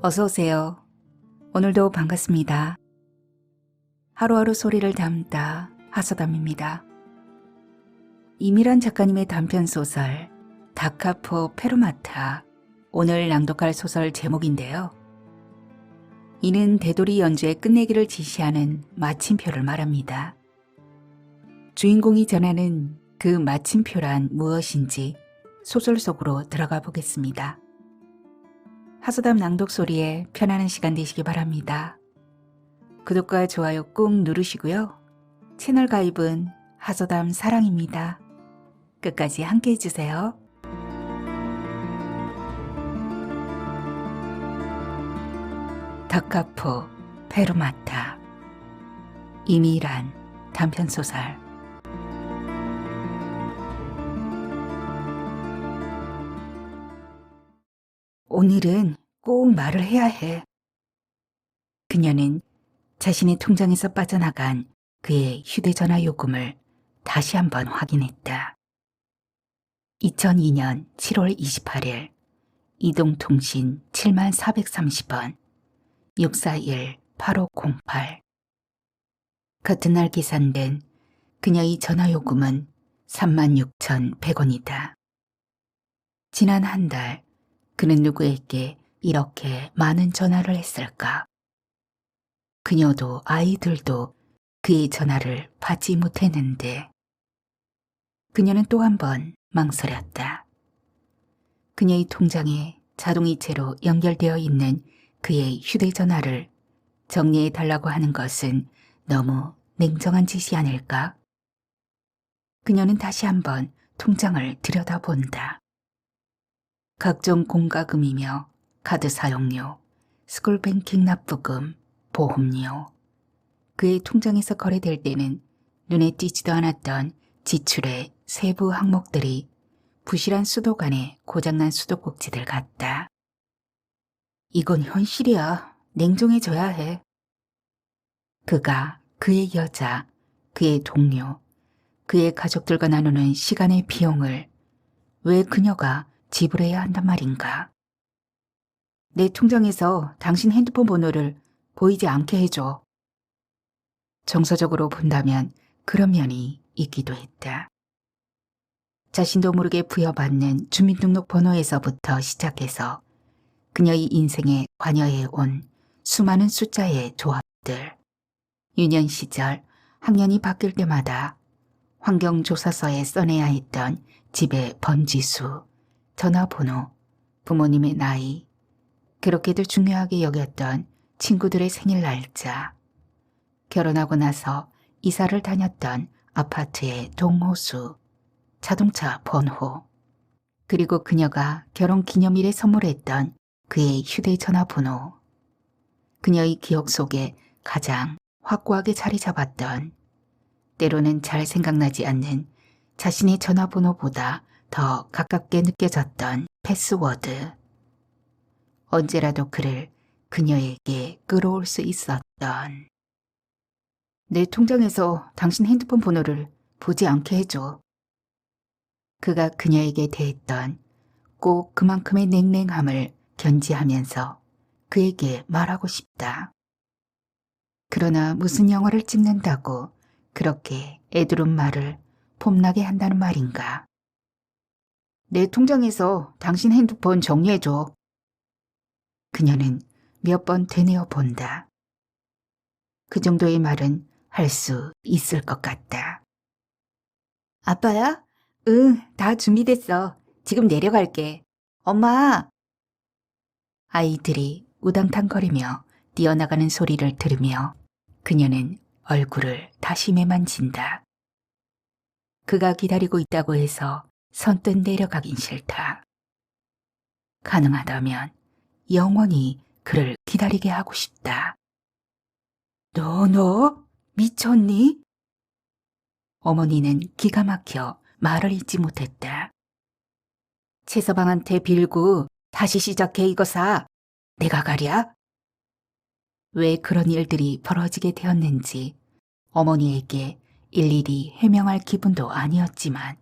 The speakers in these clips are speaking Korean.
어서 오세요. 오늘도 반갑습니다. 하루하루 소리를 담다 하서담입니다. 이미란 작가님의 단편 소설 다카포 페루마타, 오늘 낭독할 소설 제목인데요. 이는 대도리 연주의 끝내기를 지시하는 마침표를 말합니다. 주인공이 전하는 그 마침표란 무엇인지 소설 속으로 들어가 보겠습니다. 하소담 낭독 소리에 편안한 시간 되시기 바랍니다. 구독과 좋아요 꾹 누르시고요. 채널 가입은 하소담 사랑입니다. 끝까지 함께 해주세요. 다카포 페루마타, 이미란 단편소설. 오늘은 꼭 말을 해야 해. 그녀는 자신의 통장에서 빠져나간 그의 휴대전화 요금을 다시 한번 확인했다. 2002년 7월 28일 이동통신 7430원 641-8508. 같은 날 계산된 그녀의 전화요금은 36,100원이다. 지난 한 달 그는 누구에게 이렇게 많은 전화를 했을까? 그녀도 아이들도 그의 전화를 받지 못했는데 그녀는 또 한 번 망설였다. 그녀의 통장에 자동이체로 연결되어 있는 그의 휴대전화를 정리해 달라고 하는 것은 너무 냉정한 짓이 아닐까? 그녀는 다시 한번 통장을 들여다본다. 각종 공과금이며 카드 사용료, 스쿨뱅킹 납부금, 보험료. 그의 통장에서 거래될 때는 눈에 띄지도 않았던 지출의 세부 항목들이 부실한 수도관에 고장난 수도꼭지들 같다. 이건 현실이야. 냉정해져야 해. 그가 그의 여자, 그의 동료, 그의 가족들과 나누는 시간의 비용을 왜 그녀가 지불해야 한단 말인가? 내 통장에서 당신 핸드폰 번호를 보이지 않게 해줘. 정서적으로 본다면 그런 면이 있기도 했다. 자신도 모르게 부여받는 주민등록번호에서부터 시작해서 그녀의 인생에 관여해 온 수많은 숫자의 조합들. 유년 시절 학년이 바뀔 때마다 환경조사서에 써내야 했던 집의 번지수, 전화번호, 부모님의 나이, 그렇게도 중요하게 여겼던 친구들의 생일 날짜, 결혼하고 나서 이사를 다녔던 아파트의 동호수, 자동차 번호, 그리고 그녀가 결혼 기념일에 선물했던 그의 휴대전화 번호, 그녀의 기억 속에 가장 확고하게 자리 잡았던, 때로는 잘 생각나지 않는 자신의 전화번호보다 더 가깝게 느껴졌던 패스워드. 언제라도 그를 그녀에게 끌어올 수 있었던. 내 통장에서 당신 핸드폰 번호를 보지 않게 해줘. 그가 그녀에게 대했던 꼭 그만큼의 냉랭함을 견지하면서 그에게 말하고 싶다. 그러나 무슨 영화를 찍는다고 그렇게 애두른 말을 폼나게 한다는 말인가? 내 통장에서 당신 핸드폰 정리해줘. 그녀는 몇 번 되뇌어 본다. 그 정도의 말은 할 수 있을 것 같다. 아빠야? 응, 다 준비됐어. 지금 내려갈게. 엄마! 아이들이 우당탕거리며 뛰어나가는 소리를 들으며 그녀는 얼굴을 다시 매만진다. 그가 기다리고 있다고 해서 선뜻 내려가긴 싫다. 가능하다면 영원히 그를 기다리게 하고 싶다. 너 미쳤니? 어머니는 기가 막혀 말을 잇지 못했다. 최서방한테 빌고 다시 시작해 이거사. 내가 가랴? 왜 그런 일들이 벌어지게 되었는지 어머니에게 일일이 해명할 기분도 아니었지만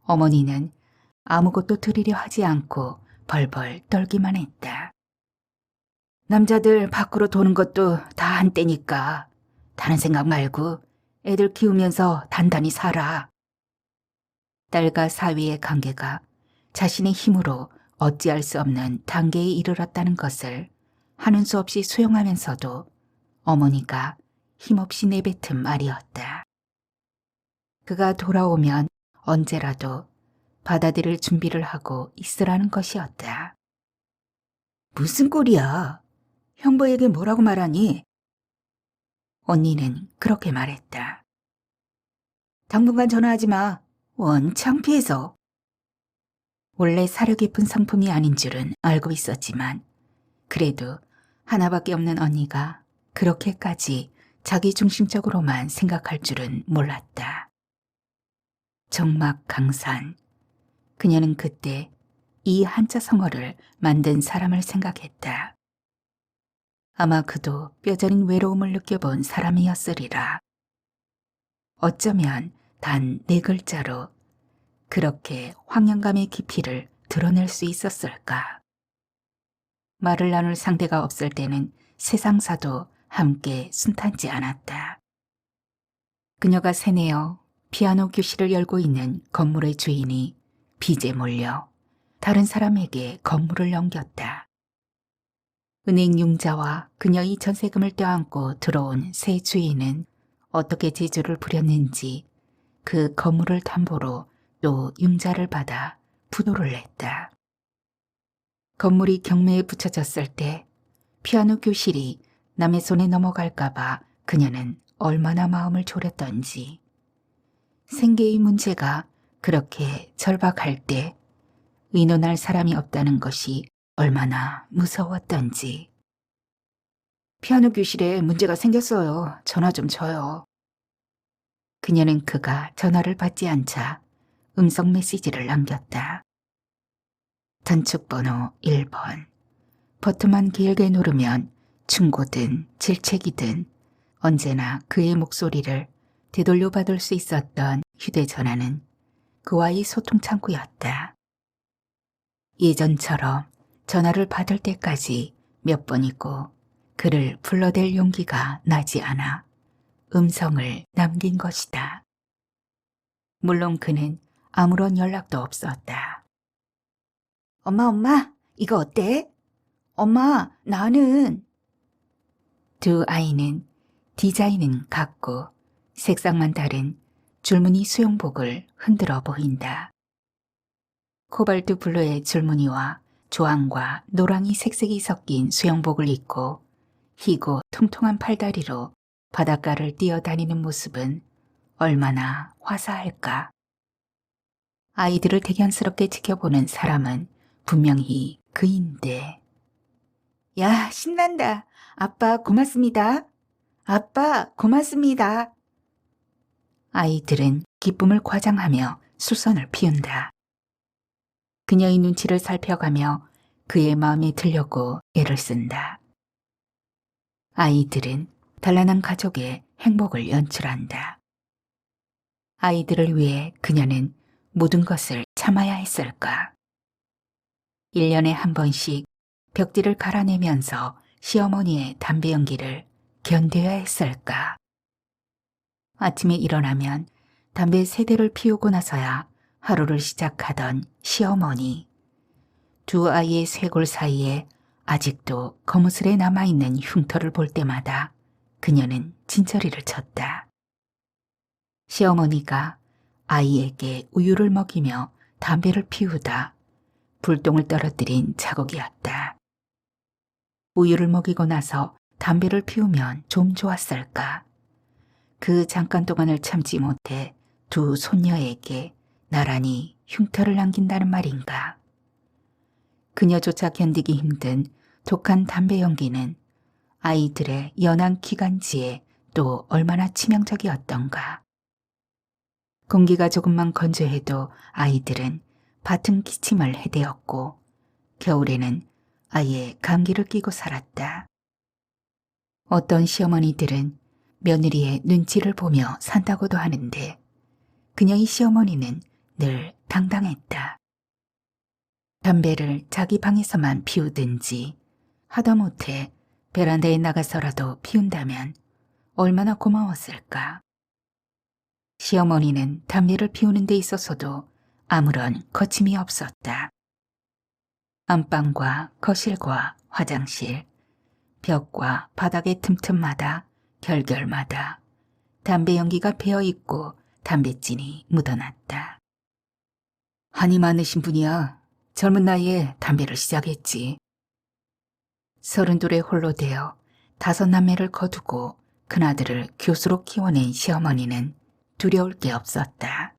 어머니는 아무것도 드리려 하지 않고 벌벌 떨기만 했다. 남자들 밖으로 도는 것도 다 한때니까 다른 생각 말고 애들 키우면서 단단히 살아. 딸과 사위의 관계가 자신의 힘으로 어찌할 수 없는 단계에 이르렀다는 것을 하는 수 없이 수용하면서도 어머니가 힘없이 내뱉은 말이었다. 그가 돌아오면 언제라도 받아들일 준비를 하고 있으라는 것이었다. 무슨 꼴이야? 형부에게 뭐라고 말하니? 언니는 그렇게 말했다. 당분간 전화하지 마. 원 창피해서. 원래 사려 깊은 성품이 아닌 줄은 알고 있었지만 그래도 하나밖에 없는 언니가 그렇게까지 자기중심적으로만 생각할 줄은 몰랐다. 정막강산. 그녀는 그때 이 한자 성어를 만든 사람을 생각했다. 아마 그도 뼈저린 외로움을 느껴본 사람이었으리라. 어쩌면 단 4글자로 그렇게 황량감의 깊이를 드러낼 수 있었을까. 말을 나눌 상대가 없을 때는 세상사도 함께 순탄치 않았다. 그녀가 새내어 피아노 교실을 열고 있는 건물의 주인이 빚에 몰려 다른 사람에게 건물을 넘겼다. 은행 융자와 그녀의 전세금을 떼안고 들어온 새 주인은 어떻게 재주를 부렸는지 그 건물을 담보로 또 융자를 받아 부도를 냈다. 건물이 경매에 붙여졌을 때 피아노 교실이 남의 손에 넘어갈까봐 그녀는 얼마나 마음을 졸였던지, 생계의 문제가 그렇게 절박할 때 의논할 사람이 없다는 것이 얼마나 무서웠던지. 피아노 교실에 문제가 생겼어요. 전화 좀 줘요. 그녀는 그가 전화를 받지 않자 음성 메시지를 남겼다. 단축번호 1번. 버튼만 길게 누르면 충고든 질책이든 언제나 그의 목소리를 되돌려 받을 수 있었던 휴대전화는 그와의 소통 창구였다. 예전처럼 전화를 받을 때까지 몇 번이고 그를 불러댈 용기가 나지 않아 음성을 남긴 것이다. 물론 그는 아무런 연락도 없었다. 엄마, 이거 어때? 엄마, 나는. 두 아이는 디자인은 같고 색상만 다른 줄무늬 수영복을 흔들어 보인다. 코발트 블루의 줄무늬와 주황과 노랑이 색색이 섞인 수영복을 입고 희고 통통한 팔다리로 바닷가를 뛰어다니는 모습은 얼마나 화사할까. 아이들을 대견스럽게 지켜보는 사람은 분명히 그인데. 야, 신난다. 아빠 고맙습니다. 아빠 고맙습니다. 아이들은 기쁨을 과장하며 수선을 피운다. 그녀의 눈치를 살펴가며 그의 마음에 들려고 애를 쓴다. 아이들은 단란한 가족의 행복을 연출한다. 아이들을 위해 그녀는 모든 것을 참아야 했을까. 1년에 한 번씩 벽지를 갈아내면서 시어머니의 담배 연기를 견뎌야 했을까. 아침에 일어나면 담배 3대를 피우고 나서야 하루를 시작하던 시어머니. 두 아이의 쇄골 사이에 아직도 거무스레 남아있는 흉터를 볼 때마다 그녀는 진저리를 쳤다. 시어머니가 아이에게 우유를 먹이며 담배를 피우다 불똥을 떨어뜨린 자국이었다. 우유를 먹이고 나서 담배를 피우면 좀 좋았을까. 그 잠깐 동안을 참지 못해 두 손녀에게 나란히 흉터를 남긴다는 말인가. 그녀조차 견디기 힘든 독한 담배 연기는 아이들의 연한 기관지에 또 얼마나 치명적이었던가. 공기가 조금만 건조해도 아이들은 밭은 기침을 해대었고 겨울에는 아예 감기를 끼고 살았다. 어떤 시어머니들은 며느리의 눈치를 보며 산다고도 하는데 그녀의 시어머니는 늘 당당했다. 담배를 자기 방에서만 피우든지 하다못해 베란다에 나가서라도 피운다면 얼마나 고마웠을까. 시어머니는 담배를 피우는 데 있어서도 아무런 거침이 없었다. 안방과 거실과 화장실, 벽과 바닥의 틈틈마다 결결마다 담배 연기가 배어있고 담뱃진이 묻어났다. 한이 많으신 분이야. 젊은 나이에 담배를 시작했지. 32에 홀로 되어 5남매를 거두고 큰아들을 교수로 키워낸 시어머니는 두려울 게 없었다.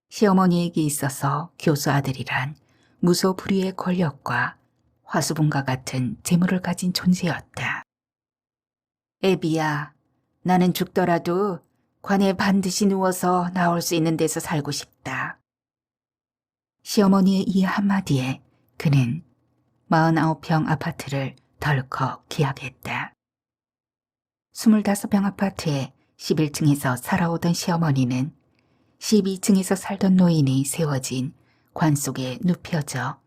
시어머니에게 있어서 교수 아들이란 무소불위의 권력과 화수분과 같은 재물을 가진 존재였다. 애비야, 나는 죽더라도 관에 반드시 누워서 나올 수 있는 데서 살고 싶다. 시어머니의 이 한마디에 그는 49평 아파트를 덜컥 기약했다. 25평 아파트에 11층에서 살아오던 시어머니는 12층에서 살던 노인이 세워진 관 속에 눕혀져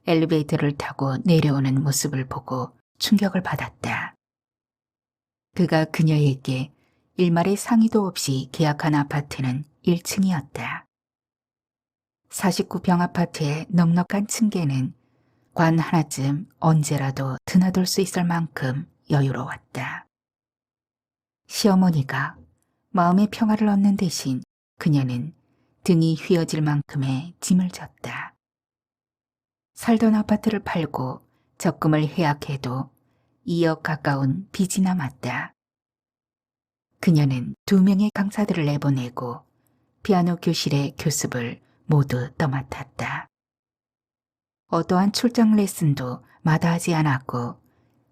엘리베이터를 타고 내려오는 모습을 보고 충격을 받았다. 그가 그녀에게 일말의 상의도 없이 계약한 아파트는 1층이었다. 49평 아파트의 넉넉한 층계는 관 하나쯤 언제라도 드나들 수 있을 만큼 여유로웠다. 시어머니가 마음의 평화를 얻는 대신 그녀는 등이 휘어질 만큼의 짐을 졌다. 살던 아파트를 팔고 적금을 해약해도 2억 가까운 빚이 남았다. 그녀는 2명의 강사들을 내보내고 피아노 교실의 교습을 모두 떠맡았다. 어떠한 출장 레슨도 마다하지 않았고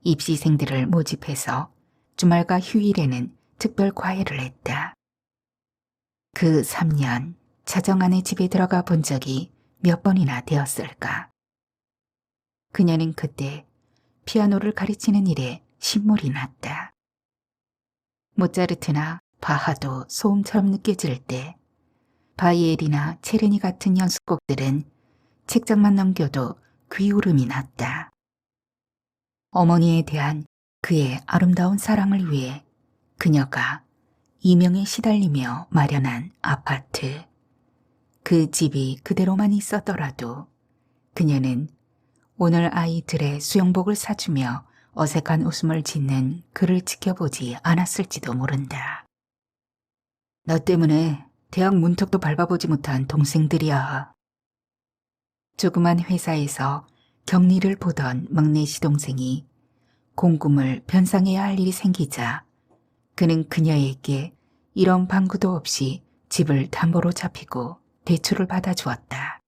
입시생들을 모집해서 주말과 휴일에는 특별 과외를 했다. 그 3년 차정안의 집에 들어가 본 적이 몇 번이나 되었을까. 그녀는 그때 피아노를 가르치는 일에 신물이 났다. 모차르트나 바하도 소음처럼 느껴질 때 바이엘이나 체르니 같은 연습곡들은 책장만 넘겨도 귀울음이 났다. 어머니에 대한 그의 아름다운 사랑을 위해 그녀가 이명에 시달리며 마련한 아파트. 그 집이 그대로만 있었더라도 그녀는 오늘 아이들의 수영복을 사주며 어색한 웃음을 짓는 그를 지켜보지 않았을지도 모른다. 너 때문에 대학 문턱도 밟아보지 못한 동생들이야. 조그만 회사에서 격리를 보던 막내 시동생이 공금을 변상해야 할 일이 생기자 그는 그녀에게 이런 방구도 없이 집을 담보로 잡히고 대출을 받아주었다.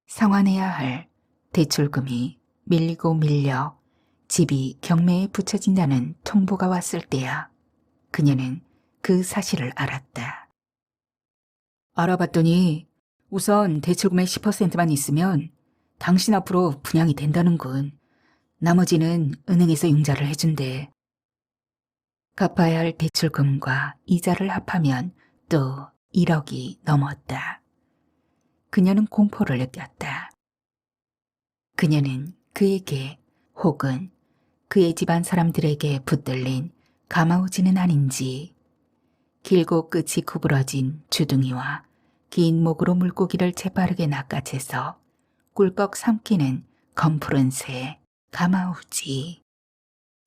상환해야 할 대출금이 밀리고 밀려 집이 경매에 붙여진다는 통보가 왔을 때야 그녀는 그 사실을 알았다. 알아봤더니 우선 대출금의 10%만 있으면 당신 앞으로 분양이 된다는군. 나머지는 은행에서 융자를 해준대. 갚아야 할 대출금과 이자를 합하면 또 1억이 넘었다. 그녀는 공포를 느꼈다. 그녀는 그에게 혹은 그의 집안 사람들에게 붙들린 가마우지는 아닌지 길고 끝이 구부러진 주둥이와 긴 목으로 물고기를 재빠르게 낚아채서 꿀꺽 삼키는 검푸른 새 가마우지.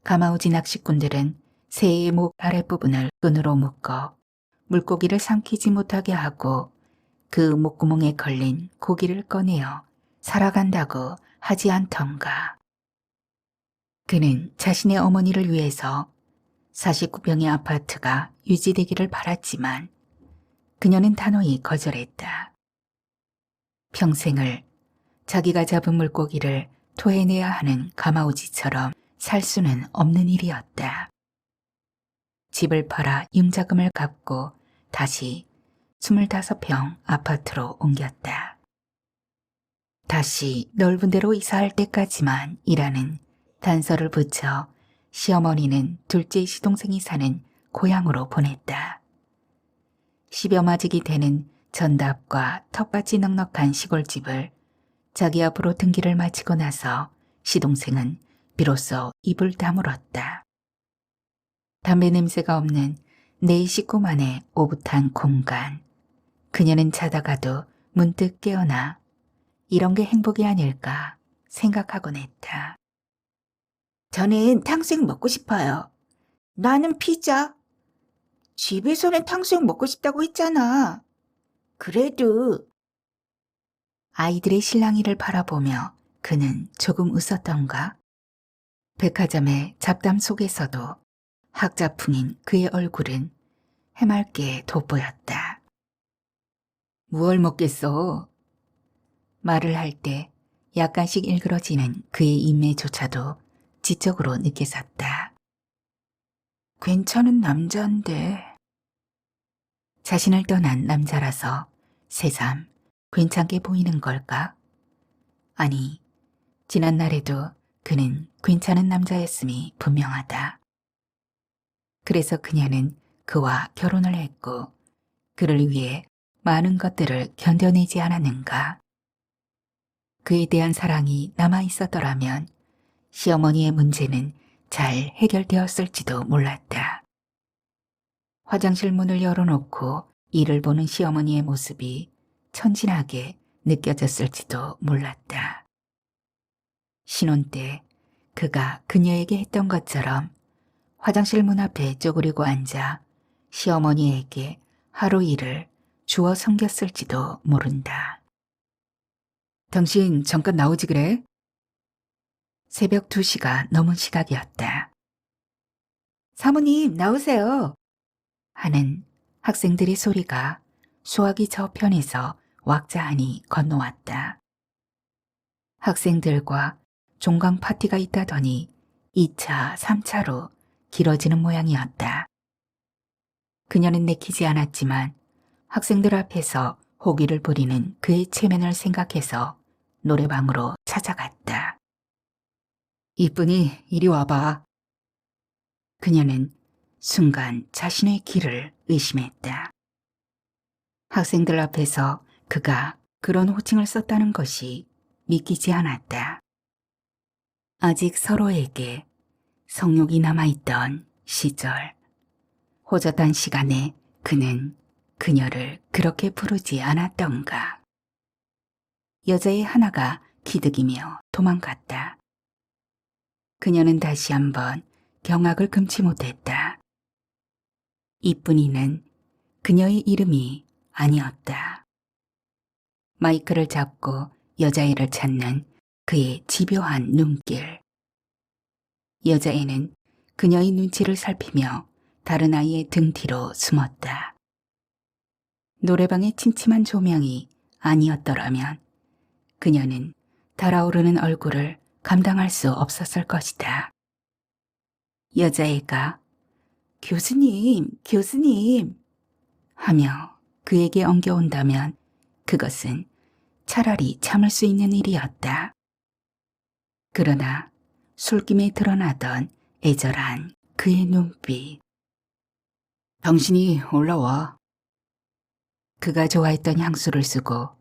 가마우지 낚시꾼들은 새의 목 아랫부분을 끈으로 묶어 물고기를 삼키지 못하게 하고 그 목구멍에 걸린 고기를 꺼내어 살아간다고 하지 않던가. 그는 자신의 어머니를 위해서 49평의 아파트가 유지되기를 바랐지만 그녀는 단호히 거절했다. 평생을 자기가 잡은 물고기를 토해내야 하는 가마우지처럼 살 수는 없는 일이었다. 집을 팔아 융자금을 갚고 다시 25평 아파트로 옮겼다. 다시 넓은 데로 이사할 때까지만 일하는 단서를 붙여 시어머니는 둘째 시동생이 사는 고향으로 보냈다. 10여 마직이 되는 전답과 텃밭이 넉넉한 시골집을 자기 앞으로 등기를 마치고 나서 시동생은 비로소 입을 다물었다. 담배 냄새가 없는 네 식구만의 오붓한 공간. 그녀는 자다가도 문득 깨어나 이런 게 행복이 아닐까 생각하곤 했다. 저는 탕수육 먹고 싶어요. 나는 피자. 집에서는 탕수육 먹고 싶다고 했잖아. 그래도 아이들의 실랑이를 바라보며 그는 조금 웃었던가. 백화점의 잡담 속에서도 학자풍인 그의 얼굴은 해맑게 돋보였다. 무얼 먹겠어? 말을 할 때 약간씩 일그러지는 그의 인매조차도 지적으로 느껴졌다. 괜찮은 남자인데. 자신을 떠난 남자라서 새삼 괜찮게 보이는 걸까? 아니, 지난날에도 그는 괜찮은 남자였음이 분명하다. 그래서 그녀는 그와 결혼을 했고 그를 위해 많은 것들을 견뎌내지 않았는가. 그에 대한 사랑이 남아 있었더라면 시어머니의 문제는 잘 해결되었을지도 몰랐다. 화장실 문을 열어놓고 이를 보는 시어머니의 모습이 천진하게 느껴졌을지도 몰랐다. 신혼 때 그가 그녀에게 했던 것처럼 화장실 문 앞에 쪼그리고 앉아 시어머니에게 하루 일을 주워 섬겼을지도 모른다. 당신 잠깐 나오지 그래? 새벽 2시가 넘은 시각이었다. 사모님 나오세요. 하는 학생들의 소리가 수화기 저편에서 왁자하니 건너왔다. 학생들과 종강 파티가 있다더니 2차, 3차로 길어지는 모양이었다. 그녀는 내키지 않았지만 학생들 앞에서 호기를 부리는 그의 체면을 생각해서 노래방으로 찾아갔다. 이쁜이 이리 와봐. 그녀는 순간 자신의 길을 의심했다. 학생들 앞에서 그가 그런 호칭을 썼다는 것이 믿기지 않았다. 아직 서로에게 성욕이 남아있던 시절, 호젓한 시간에 그는 그녀를 그렇게 부르지 않았던가. 여자의 하나가 기득이며 도망갔다. 그녀는 다시 한번 경악을 금치 못했다. 이쁜이는 그녀의 이름이 아니었다. 마이크를 잡고 여자애를 찾는 그의 집요한 눈길. 여자애는 그녀의 눈치를 살피며 다른 아이의 등 뒤로 숨었다. 노래방의 침침한 조명이 아니었더라면 그녀는 달아오르는 얼굴을 감당할 수 없었을 것이다. 여자애가 교수님, 교수님 하며 그에게 엉겨온다면 그것은 차라리 참을 수 있는 일이었다. 그러나 술김에 드러나던 애절한 그의 눈빛. 당신이 올라와. 그가 좋아했던 향수를 쓰고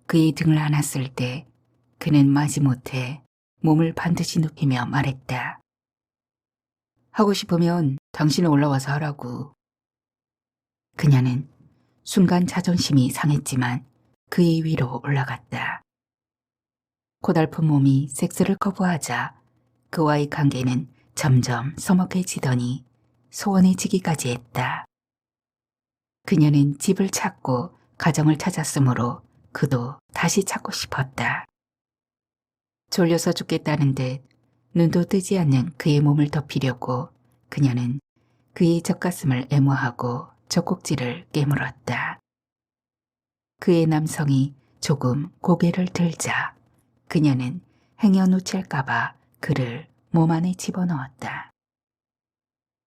그의 등을 안았을 때 그는 마지못해 몸을 반드시 눕히며 말했다. 하고 싶으면 당신은 올라와서 하라고. 그녀는 순간 자존심이 상했지만 그의 위로 올라갔다. 고달픈 몸이 섹스를 거부하자 그와의 관계는 점점 서먹해지더니 소원해지기까지 했다. 그녀는 집을 찾고 가정을 찾았으므로 그도 다시 찾고 싶었다. 졸려서 죽겠다는 듯 눈도 뜨지 않는 그의 몸을 덮이려고 그녀는 그의 젖가슴을 애무하고 젖꼭지를 깨물었다. 그의 남성이 조금 고개를 들자 그녀는 행여 놓칠까봐 그를 몸 안에 집어넣었다.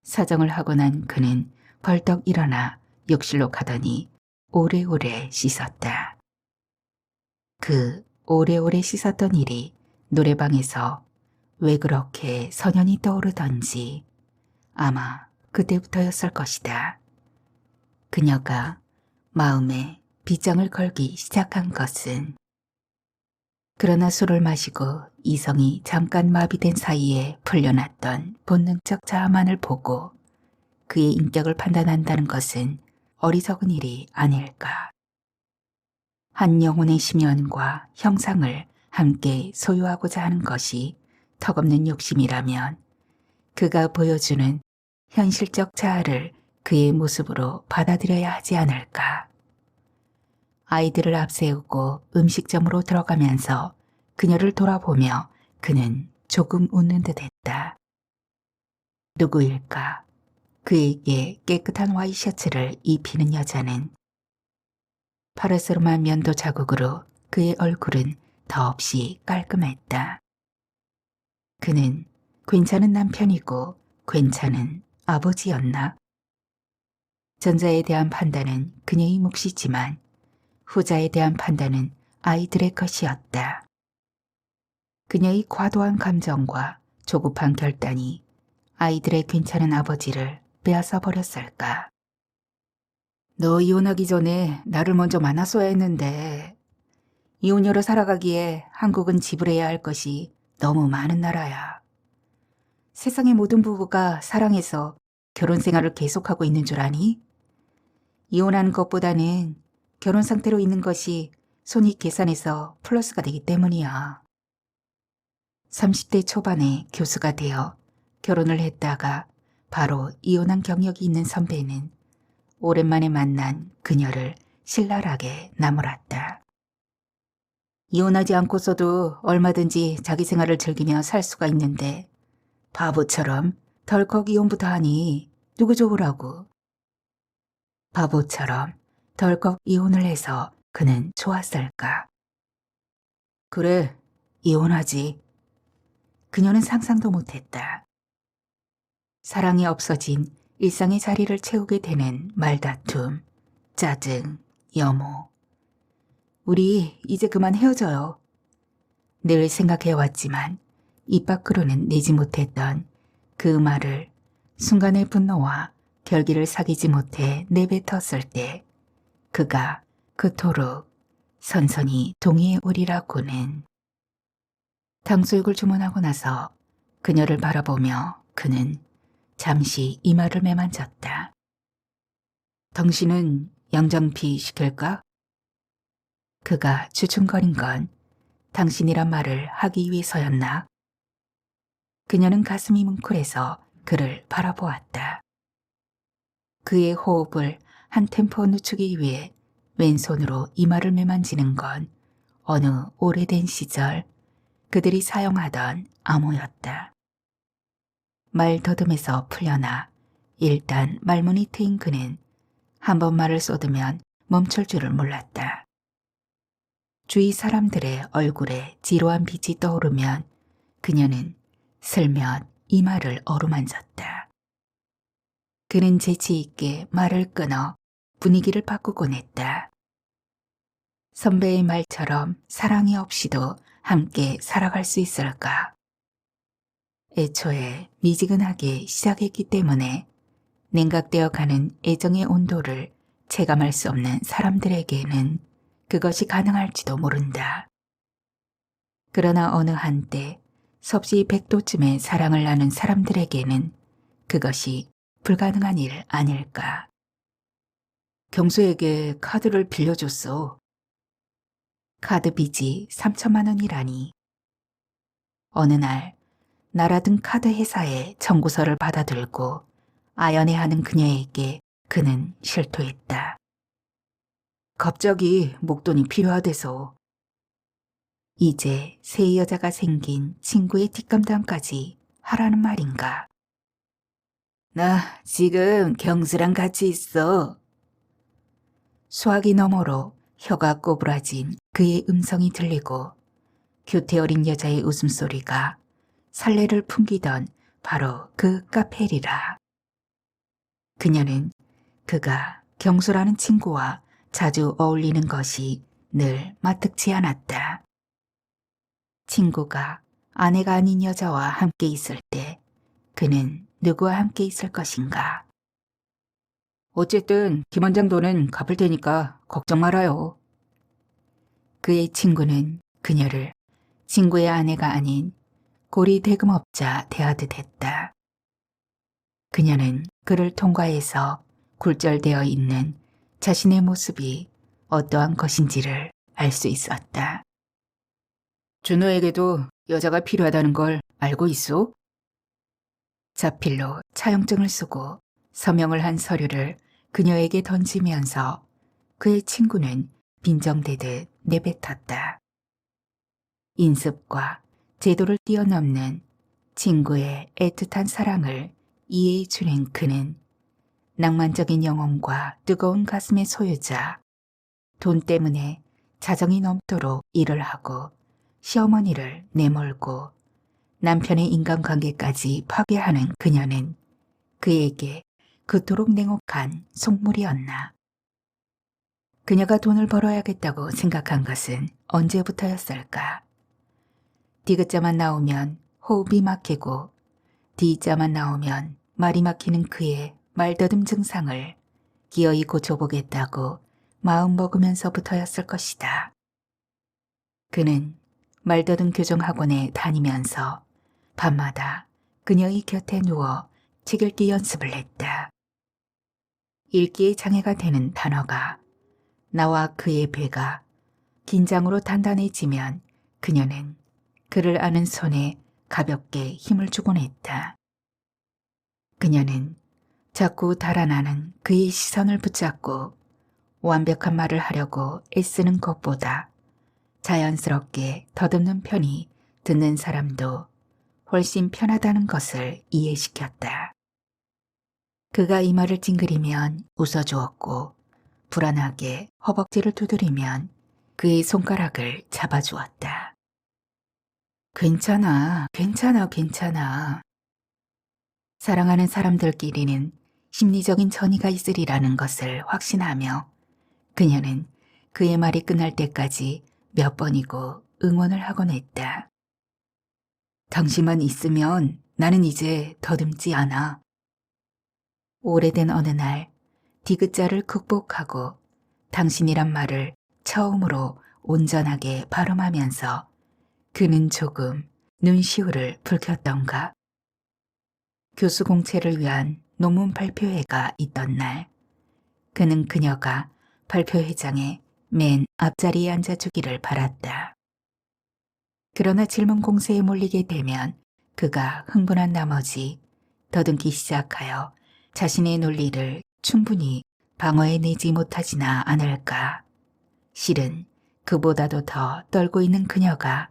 사정을 하고 난 그는 벌떡 일어나 욕실로 가더니 오래오래 씻었다. 그 오래오래 씻었던 일이 노래방에서 왜 그렇게 선연히 떠오르던지 아마 그때부터였을 것이다. 그녀가 마음에 빗장을 걸기 시작한 것은 그러나 술을 마시고 이성이 잠깐 마비된 사이에 풀려났던 본능적 자아만을 보고 그의 인격을 판단한다는 것은 어리석은 일이 아닐까. 한 영혼의 심연과 형상을 함께 소유하고자 하는 것이 턱없는 욕심이라면 그가 보여주는 현실적 자아를 그의 모습으로 받아들여야 하지 않을까. 아이들을 앞세우고 음식점으로 들어가면서 그녀를 돌아보며 그는 조금 웃는 듯 했다. 누구일까? 그에게 깨끗한 와이셔츠를 입히는 여자는. 파르스름한 면도 자국으로 그의 얼굴은 더없이 깔끔했다. 그는 괜찮은 남편이고 괜찮은 아버지였나? 전자에 대한 판단은 그녀의 몫이지만 후자에 대한 판단은 아이들의 것이었다. 그녀의 과도한 감정과 조급한 결단이 아이들의 괜찮은 아버지를 빼앗아 버렸을까? 너 이혼하기 전에 나를 먼저 만났어야 했는데 이혼녀로 살아가기에 한국은 지불해야 할 것이 너무 많은 나라야. 세상의 모든 부부가 사랑해서 결혼 생활을 계속하고 있는 줄 아니? 이혼하는 것보다는 결혼 상태로 있는 것이 손익 계산에서 플러스가 되기 때문이야. 30대 초반에 교수가 되어 결혼을 했다가 바로 이혼한 경력이 있는 선배는 오랜만에 만난 그녀를 신랄하게 나무랐다. 이혼하지 않고서도 얼마든지 자기 생활을 즐기며 살 수가 있는데 바보처럼 덜컥 이혼부터 하니 누구 좋으라고. 바보처럼 덜컥 이혼을 해서 그는 좋았을까. 그래, 이혼하지. 그녀는 상상도 못했다. 사랑이 없어진 일상의 자리를 채우게 되는 말다툼, 짜증, 염호. 우리 이제 그만 헤어져요. 늘 생각해왔지만 입 밖으로는 내지 못했던 그 말을 순간의 분노와 결기를 사귀지 못해 내뱉었을 때 그가 그토록 선선히 동의해오리라고는. 탕수육을 주문하고 나서 그녀를 바라보며 그는 잠시 이마를 매만졌다. 당신은 양장피 시킬까? 그가 주춤거린 건 당신이란 말을 하기 위해서였나? 그녀는 가슴이 뭉클해서 그를 바라보았다. 그의 호흡을 한 템포 늦추기 위해 왼손으로 이마를 매만지는 건 어느 오래된 시절 그들이 사용하던 암호였다. 말 더듬에서 풀려나 일단 말문이 트인 그는 한 번 말을 쏟으면 멈출 줄을 몰랐다. 주위 사람들의 얼굴에 지루한 빛이 떠오르면 그녀는 슬며시 이마를 어루만졌다. 그는 재치 있게 말을 끊어 분위기를 바꾸곤 했다. 선배의 말처럼 사랑이 없이도 함께 살아갈 수 있을까? 애초에 미지근하게 시작했기 때문에 냉각되어 가는 애정의 온도를 체감할 수 없는 사람들에게는 그것이 가능할지도 모른다. 그러나 어느 한때 섭씨 100도쯤의 사랑을 나눈 사람들에게는 그것이 불가능한 일 아닐까. 경수에게 카드를 빌려줬어. 카드 빚이 3천만 원이라니. 어느 날 나라든 카드 회사에 청구서를 받아들고 아연해하는 그녀에게 그는 실토했다. 갑자기 목돈이 필요하대서. 이제 새 여자가 생긴 친구의 뒷감당까지 하라는 말인가. 나 지금 경수랑 같이 있어. 수화기 너머로 혀가 꼬부라진 그의 음성이 들리고 교태 어린 여자의 웃음소리가 설레를 풍기던 바로 그 카페리라. 그녀는 그가 경수라는 친구와 자주 어울리는 것이 늘 마뜩지 않았다. 친구가 아내가 아닌 여자와 함께 있을 때 그는 누구와 함께 있을 것인가. 어쨌든 김 원장 돈은 갚을 테니까 걱정 말아요. 그의 친구는 그녀를 친구의 아내가 아닌 고리 대금업자 대하듯 했다. 그녀는 그를 통과해서 굴절되어 있는 자신의 모습이 어떠한 것인지를 알 수 있었다. 준호에게도 여자가 필요하다는 걸 알고 있소? 자필로 차용증을 쓰고 서명을 한 서류를 그녀에게 던지면서 그의 친구는 빈정대듯 내뱉었다. 인습과 제도를 뛰어넘는 친구의 애틋한 사랑을 이해해주는 그는 낭만적인 영혼과 뜨거운 가슴의 소유자, 돈 때문에 자정이 넘도록 일을 하고 시어머니를 내몰고 남편의 인간관계까지 파괴하는 그녀는 그에게 그토록 냉혹한 속물이었나. 그녀가 돈을 벌어야겠다고 생각한 것은 언제부터였을까. 디귿자만 나오면 호흡이 막히고 D자만 나오면 말이 막히는 그의 말더듬 증상을 기어이 고쳐보겠다고 마음먹으면서부터였을 것이다. 그는 말더듬 교정학원에 다니면서 밤마다 그녀의 곁에 누워 책 읽기 연습을 했다. 읽기에 장애가 되는 단어가 나와 그의 배가 긴장으로 단단해지면 그녀는 그를 아는 손에 가볍게 힘을 주곤 했다. 그녀는 자꾸 달아나는 그의 시선을 붙잡고 완벽한 말을 하려고 애쓰는 것보다 자연스럽게 더듬는 편이 듣는 사람도 훨씬 편하다는 것을 이해시켰다. 그가 이마를 찡그리면 웃어주었고 불안하게 허벅지를 두드리면 그의 손가락을 잡아주었다. 괜찮아, 괜찮아, 괜찮아. 사랑하는 사람들끼리는 심리적인 전이가 있으리라는 것을 확신하며 그녀는 그의 말이 끝날 때까지 몇 번이고 응원을 하곤 했다. 당신만 있으면 나는 이제 더듬지 않아. 오래된 어느 날 디귿자를 극복하고 당신이란 말을 처음으로 온전하게 발음하면서 그는 조금 눈시울을 붉혔던가. 교수 공채를 위한 논문 발표회가 있던 날, 그는 그녀가 발표회장의 맨 앞자리에 앉아주기를 바랐다. 그러나 질문 공세에 몰리게 되면 그가 흥분한 나머지 더듬기 시작하여 자신의 논리를 충분히 방어해내지 못하지나 않을까. 실은 그보다도 더 떨고 있는 그녀가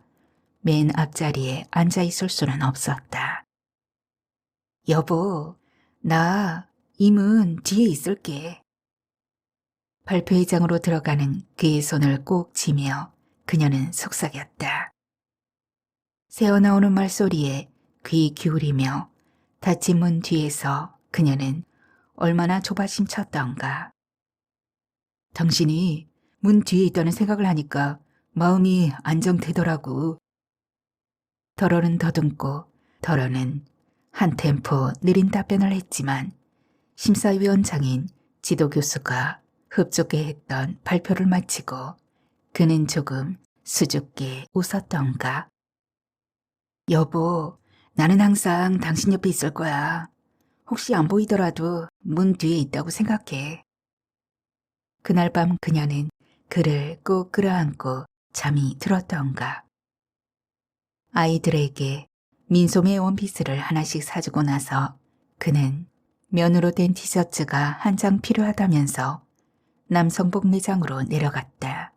맨 앞자리에 앉아 있을 수는 없었다. 여보, 나 임은 뒤에 있을게. 발표회장으로 들어가는 그의 손을 꼭 쥐며 그녀는 속삭였다. 새어나오는 말소리에 귀 기울이며 닫힌 문 뒤에서 그녀는 얼마나 조바심쳤던가. 당신이 문 뒤에 있다는 생각을 하니까 마음이 안정되더라고. 덜어는 더듬고 덜어는 한 템포 느린 답변을 했지만 심사위원장인 지도교수가 흡족해 했던 발표를 마치고 그는 조금 수줍게 웃었던가. 여보, 나는 항상 당신 옆에 있을 거야. 혹시 안 보이더라도 문 뒤에 있다고 생각해. 그날 밤 그녀는 그를 꼭 끌어안고 잠이 들었던가. 아이들에게 민소매 원피스를 하나씩 사주고 나서 그는 면으로 된 티셔츠가 한 장 필요하다면서 남성복 매장으로 내려갔다.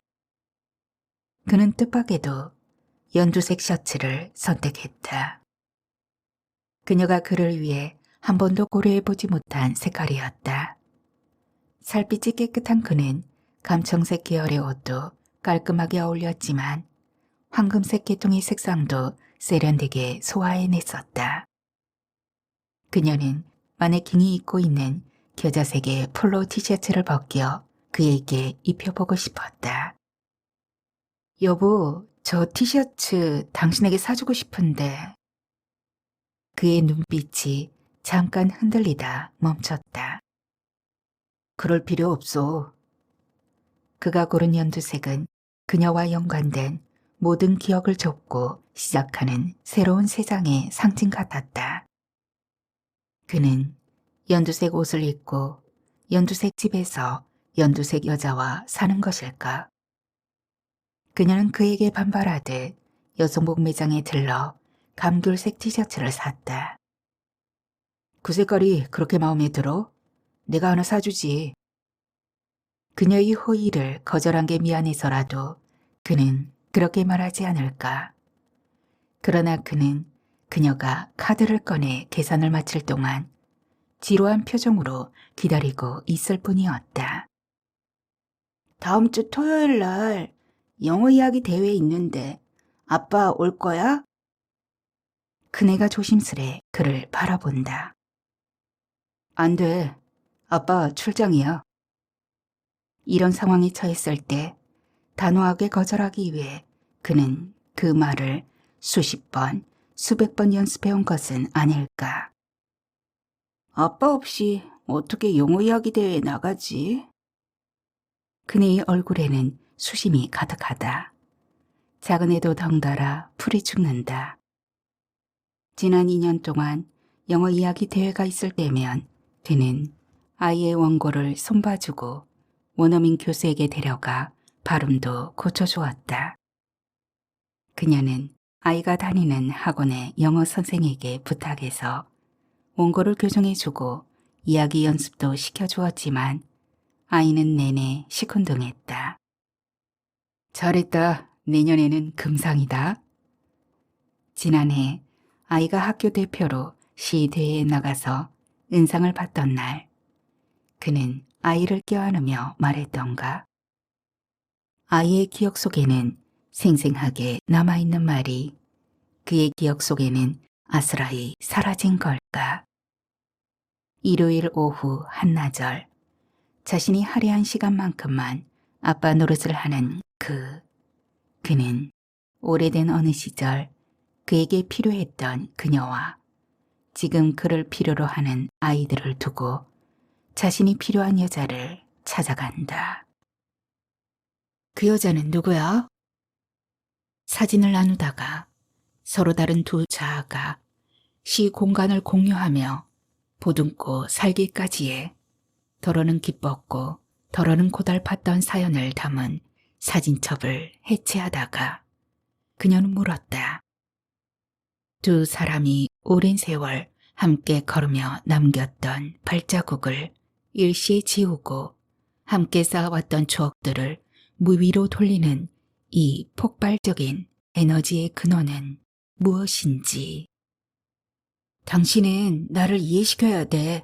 그는 뜻밖에도 연두색 셔츠를 선택했다. 그녀가 그를 위해 한 번도 고려해보지 못한 색깔이었다. 살빛이 깨끗한 그는 감청색 계열의 옷도 깔끔하게 어울렸지만 황금색 계통의 색상도 세련되게 소화해냈었다. 그녀는 마네킹이 입고 있는 겨자색의 폴로 티셔츠를 벗겨 그에게 입혀보고 싶었다. 여보, 저 티셔츠 당신에게 사주고 싶은데. 그의 눈빛이 잠깐 흔들리다 멈췄다. 그럴 필요 없어. 그가 고른 연두색은 그녀와 연관된 모든 기억을 좁고 시작하는 새로운 세상의 상징 같았다. 그는 연두색 옷을 입고 연두색 집에서 연두색 여자와 사는 것일까? 그녀는 그에게 반발하듯 여성복 매장에 들러 감귤색 티셔츠를 샀다. 그 색깔이 그렇게 마음에 들어? 내가 하나 사주지. 그녀의 호의를 거절한 게 미안해서라도 그는 그렇게 말하지 않을까. 그러나 그는 그녀가 카드를 꺼내 계산을 마칠 동안 지루한 표정으로 기다리고 있을 뿐이었다. 다음 주 토요일 날 영어 이야기 대회 있는데 아빠 올 거야? 그네가 조심스레 그를 바라본다. 안 돼. 아빠 출장이야. 이런 상황에 처했을 때 단호하게 거절하기 위해 그는 그 말을 수십 번, 수백 번 연습해온 것은 아닐까. 아빠 없이 어떻게 영어 이야기 대회에 나가지? 그네의 얼굴에는 수심이 가득하다. 작은 애도 덩달아 풀이 죽는다. 지난 2년 동안 영어 이야기 대회가 있을 때면 그는 아이의 원고를 손봐주고 원어민 교수에게 데려가 발음도 고쳐주었다. 그녀는 아이가 다니는 학원의 영어 선생에게 부탁해서 원고를 교정해주고 이야기 연습도 시켜주었지만 아이는 내내 시큰둥했다. 잘했다. 내년에는 금상이다. 지난해 아이가 학교 대표로 시대회에 나가서 은상을 받던 날 그는 아이를 껴안으며 말했던가. 아이의 기억 속에는 생생하게 남아있는 말이 그의 기억 속에는 아스라이 사라진 걸까. 일요일 오후 한나절 자신이 할애한 시간만큼만 아빠 노릇을 하는 그는 오래된 어느 시절 그에게 필요했던 그녀와 지금 그를 필요로 하는 아이들을 두고 자신이 필요한 여자를 찾아간다. 그 여자는 누구야? 사진을 나누다가 서로 다른 두 자아가 시 공간을 공유하며 보듬고 살기까지의 더러는 기뻤고 더러는 고달팠던 사연을 담은 사진첩을 해체하다가 그녀는 물었다. 두 사람이 오랜 세월 함께 걸으며 남겼던 발자국을 일시에 지우고 함께 쌓아왔던 추억들을 무위로 돌리는 이 폭발적인 에너지의 근원은 무엇인지. 당신은 나를 이해시켜야 돼.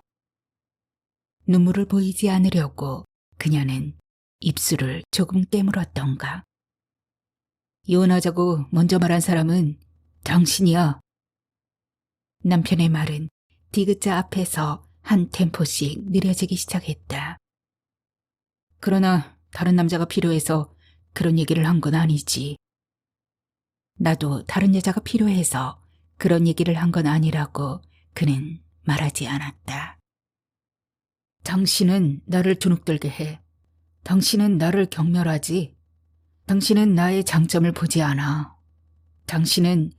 눈물을 보이지 않으려고 그녀는 입술을 조금 깨물었던가. 이혼하자고 먼저 말한 사람은 당신이야. 남편의 말은 디귿자 앞에서 한 템포씩 느려지기 시작했다. 그러나 다른 남자가 필요해서 그런 얘기를 한 건 아니지. 나도 다른 여자가 필요해서 그런 얘기를 한 건 아니라고 그는 말하지 않았다. 당신은 나를 주눅들게 해. 당신은 나를 경멸하지. 당신은 나의 장점을 보지 않아. 당신은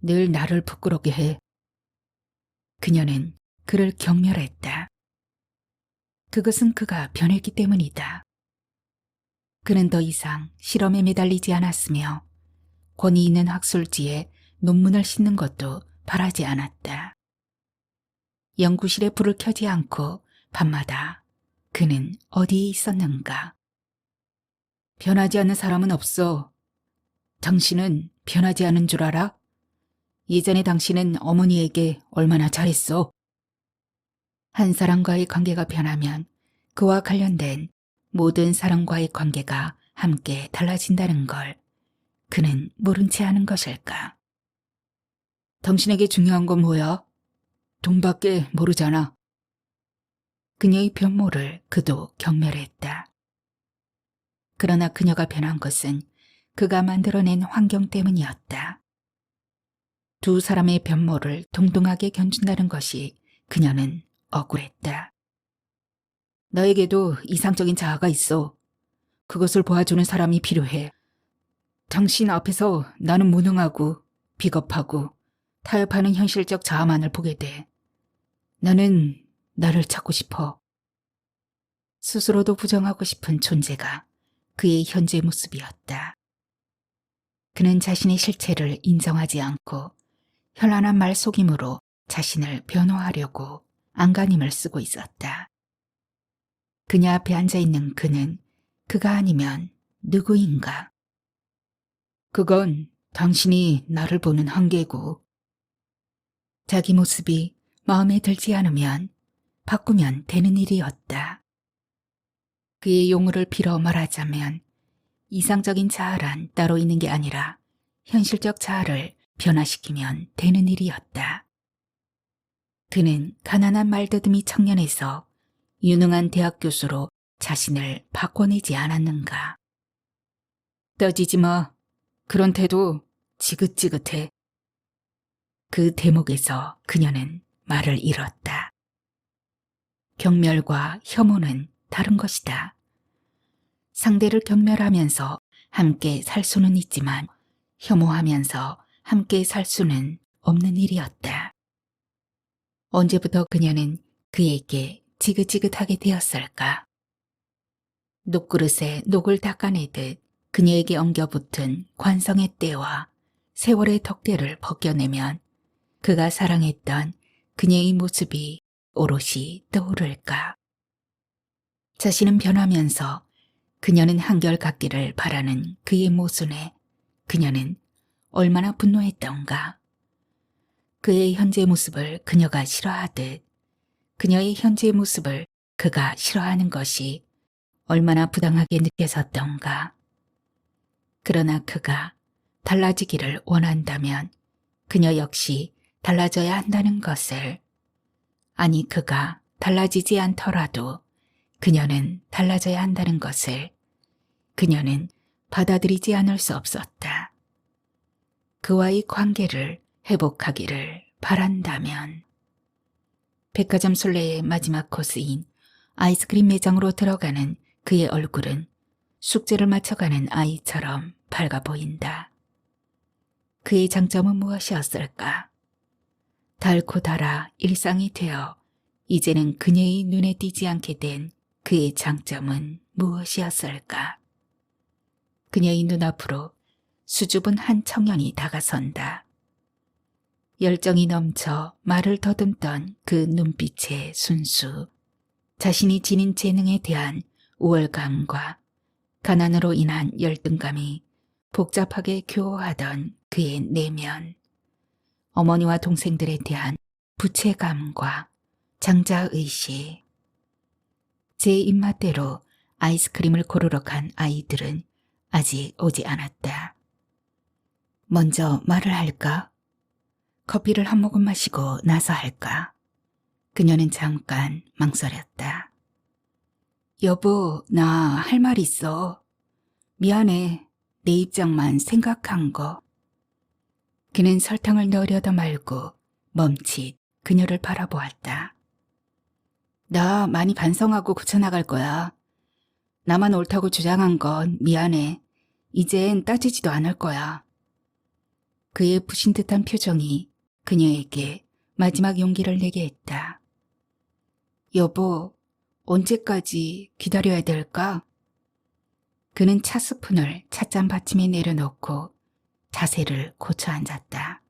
늘 나를 부끄럽게 해. 그녀는 그를 경멸했다. 그것은 그가 변했기 때문이다. 그는 더 이상 실험에 매달리지 않았으며 권위 있는 학술지에 논문을 싣는 것도 바라지 않았다. 연구실에 불을 켜지 않고 밤마다 그는 어디에 있었는가. 변하지 않는 사람은 없어. 당신은 변하지 않은 줄 알아? 예전에 당신은 어머니에게 얼마나 잘했어. 한 사람과의 관계가 변하면 그와 관련된 모든 사람과의 관계가 함께 달라진다는 걸 그는 모른 채 하는 것일까? 당신에게 중요한 건 뭐야? 돈밖에 모르잖아. 그녀의 변모를 그도 경멸했다. 그러나 그녀가 변한 것은 그가 만들어낸 환경 때문이었다. 두 사람의 변모를 동등하게 견준다는 것이 그녀는 억울했다. 너에게도 이상적인 자아가 있어. 그것을 보아주는 사람이 필요해. 당신 앞에서 나는 무능하고 비겁하고 타협하는 현실적 자아만을 보게 돼. 나는 나를 찾고 싶어. 스스로도 부정하고 싶은 존재가 그의 현재 모습이었다. 그는 자신의 실체를 인정하지 않고 현란한 말속임으로 자신을 변호하려고 안간힘을 쓰고 있었다. 그녀 앞에 앉아있는 그는 그가 아니면 누구인가? 그건 당신이 나를 보는 한계고. 자기 모습이 마음에 들지 않으면 바꾸면 되는 일이었다. 그의 용어를 빌어 말하자면 이상적인 자아란 따로 있는 게 아니라 현실적 자아를 변화시키면 되는 일이었다. 그는 가난한 말더듬이 청년에서 유능한 대학 교수로 자신을 바꿔내지 않았는가. 떠지지 마. 그런 태도 지긋지긋해. 그 대목에서 그녀는 말을 잃었다. 경멸과 혐오는 다른 것이다. 상대를 경멸하면서 함께 살 수는 있지만 혐오하면서 함께 살 수는 없는 일이었다. 언제부터 그녀는 그에게 지긋지긋하게 되었을까? 녹그릇에 녹을 닦아내듯 그녀에게 엉겨붙은 관성의 때와 세월의 덕대를 벗겨내면 그가 사랑했던 그녀의 모습이 오롯이 떠오를까? 자신은 변하면서 그녀는 한결같기를 바라는 그의 모순에 그녀는 얼마나 분노했던가. 그의 현재 모습을 그녀가 싫어하듯 그녀의 현재 모습을 그가 싫어하는 것이 얼마나 부당하게 느껴졌던가. 그러나 그가 달라지기를 원한다면 그녀 역시 달라져야 한다는 것을, 아니 그가 달라지지 않더라도 그녀는 달라져야 한다는 것을 그녀는 받아들이지 않을 수 없었다. 그와의 관계를 회복하기를 바란다면. 백화점 순례의 마지막 코스인 아이스크림 매장으로 들어가는 그의 얼굴은 숙제를 맞춰가는 아이처럼 밝아 보인다. 그의 장점은 무엇이었을까? 닳고 달아 일상이 되어 이제는 그녀의 눈에 띄지 않게 된 그의 장점은 무엇이었을까? 그녀의 눈앞으로 수줍은 한 청년이 다가선다. 열정이 넘쳐 말을 더듬던 그 눈빛의 순수, 자신이 지닌 재능에 대한 우월감과 가난으로 인한 열등감이 복잡하게 교호하던 그의 내면, 어머니와 동생들에 대한 부채감과 장자의식. 제 입맛대로 아이스크림을 고르러 간 아이들은 아직 오지 않았다. 먼저 말을 할까? 커피를 한 모금 마시고 나서 할까? 그녀는 잠깐 망설였다. 여보, 나 할 말 있어. 미안해. 내 입장만 생각한 거. 그는 설탕을 넣으려다 말고 멈칫 그녀를 바라보았다. 나 많이 반성하고 고쳐나갈 거야. 나만 옳다고 주장한 건 미안해. 이젠 따지지도 않을 거야. 그의 부신 듯한 표정이 그녀에게 마지막 용기를 내게 했다. 여보, 언제까지 기다려야 될까? 그는 차 스푼을 찻잔 받침에 내려놓고 자세를 고쳐 앉았다.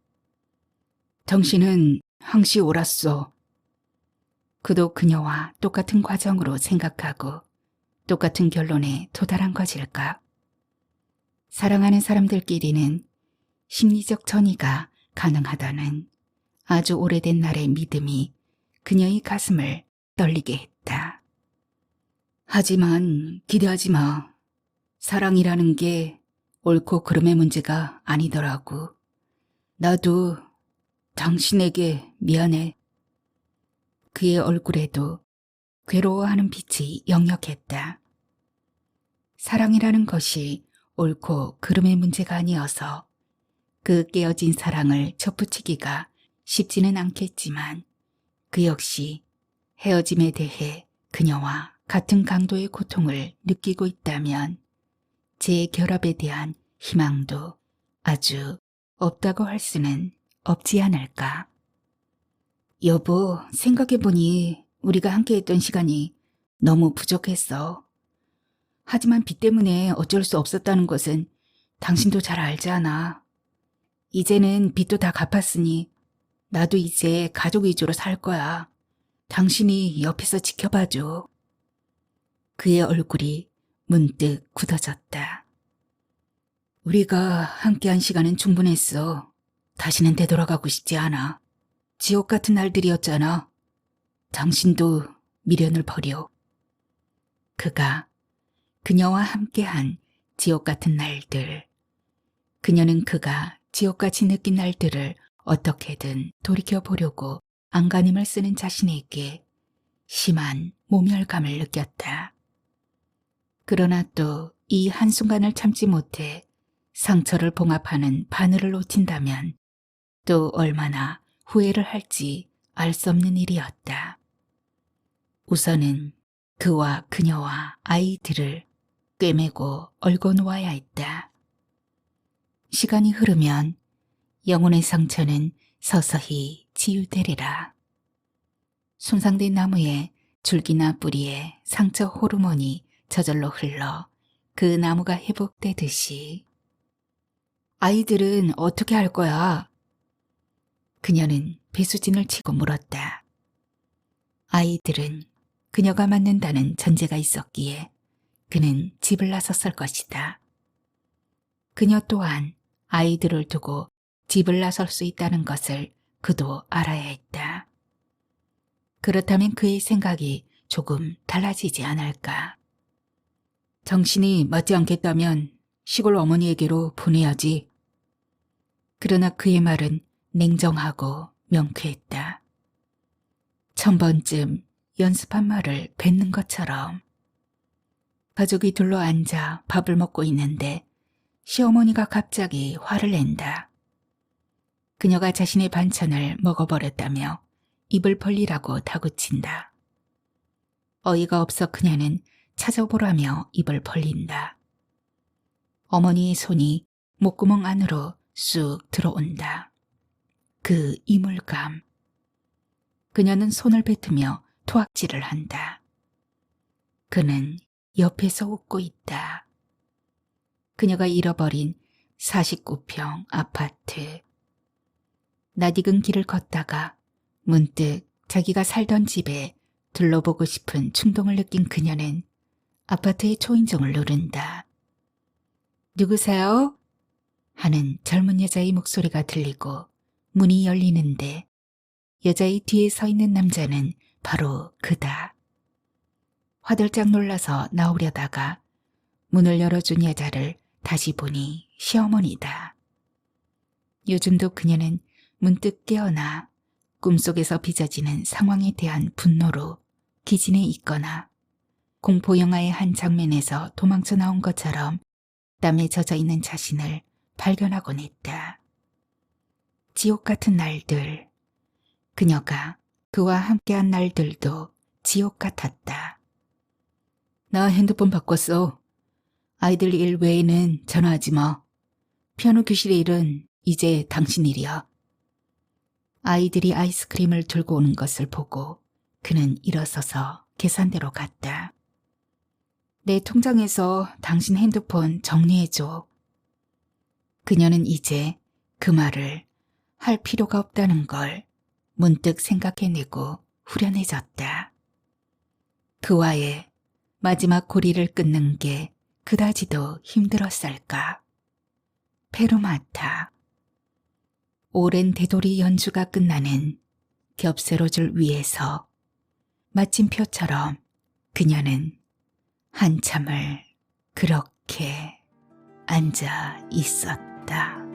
당신은 항시 옳았어. 그도 그녀와 똑같은 과정으로 생각하고 똑같은 결론에 도달한 것일까? 사랑하는 사람들끼리는 심리적 전이가 가능하다는 아주 오래된 날의 믿음이 그녀의 가슴을 떨리게 했다. 하지만 기대하지 마. 사랑이라는 게 옳고 그름의 문제가 아니더라고. 나도 당신에게 미안해. 그의 얼굴에도 괴로워하는 빛이 역력했다. 사랑이라는 것이 옳고 그름의 문제가 아니어서 그 깨어진 사랑을 접붙이기가 쉽지는 않겠지만 그 역시 헤어짐에 대해 그녀와 같은 강도의 고통을 느끼고 있다면 재결합에 대한 희망도 아주 없다고 할 수는 없지 않을까. 여보, 생각해보니 우리가 함께했던 시간이 너무 부족했어. 하지만 빚 때문에 어쩔 수 없었다는 것은 당신도 잘 알잖아. 이제는 빚도 다 갚았으니 나도 이제 가족 위주로 살 거야. 당신이 옆에서 지켜봐줘. 그의 얼굴이 문득 굳어졌다. 우리가 함께한 시간은 충분했어. 다시는 되돌아가고 싶지 않아. 지옥 같은 날들이었잖아. 당신도 미련을 버려. 그가 그녀와 함께한 지옥 같은 날들. 그녀는 그가 지옥같이 느낀 날들을 어떻게든 돌이켜보려고 안간힘을 쓰는 자신에게 심한 모멸감을 느꼈다. 그러나 또 이 한순간을 참지 못해 상처를 봉합하는 바늘을 놓친다면 또 얼마나 후회를 할지 알 수 없는 일이었다. 우선은 그와 그녀와 아이들을 꿰매고 얽어 놓아야 했다. 시간이 흐르면 영혼의 상처는 서서히 치유되리라. 손상된 나무의 줄기나 뿌리에 상처 호르몬이 저절로 흘러 그 나무가 회복되듯이. 아이들은 어떻게 할 거야? 그녀는 배수진을 치고 물었다. 아이들은 그녀가 맞는다는 전제가 있었기에 그는 집을 나섰을 것이다. 그녀 또한 아이들을 두고 집을 나설 수 있다는 것을 그도 알아야 했다. 그렇다면 그의 생각이 조금 달라지지 않을까. 정신이 맞지 않겠다면 시골 어머니에게로 보내야지. 그러나 그의 말은 냉정하고 명쾌했다. 1000번쯤 연습한 말을 뱉는 것처럼. 가족이 둘러앉아 밥을 먹고 있는데 시어머니가 갑자기 화를 낸다. 그녀가 자신의 반찬을 먹어버렸다며 입을 벌리라고 다구친다. 어이가 없어 그녀는 찾아보라며 입을 벌린다. 어머니의 손이 목구멍 안으로 쑥 들어온다. 그 이물감. 그녀는 손을 뱉으며 토악질을 한다. 그는 옆에서 웃고 있다. 그녀가 잃어버린 49평 아파트. 낯익은 길을 걷다가 문득 자기가 살던 집에 둘러보고 싶은 충동을 느낀 그녀는 아파트의 초인종을 누른다. 누구세요? 하는 젊은 여자의 목소리가 들리고 문이 열리는데 여자의 뒤에 서 있는 남자는 바로 그다. 화들짝 놀라서 나오려다가 문을 열어준 여자를 다시 보니 시어머니다. 요즘도 그녀는 문득 깨어나 꿈속에서 빚어지는 상황에 대한 분노로 기진해 있거나 공포영화의 한 장면에서 도망쳐 나온 것처럼 땀에 젖어 있는 자신을 발견하곤 했다. 지옥 같은 날들. 그녀가 그와 함께한 날들도 지옥 같았다. 나 핸드폰 바꿨어. 아이들 일 외에는 전화하지 마. 피아노 교실의 일은 이제 당신 일이야. 아이들이 아이스크림을 들고 오는 것을 보고 그는 일어서서 계산대로 갔다. 내 통장에서 당신 핸드폰 정리해줘. 그녀는 이제 그 말을 할 필요가 없다는 걸 문득 생각해내고 후련해졌다. 그와의 마지막 고리를 끊는 게 그다지도 힘들었을까. 페루마타. 오랜 되돌이 연주가 끝나는 겹세로줄 위에서 마침표처럼 그녀는 한참을 그렇게 앉아 있었다.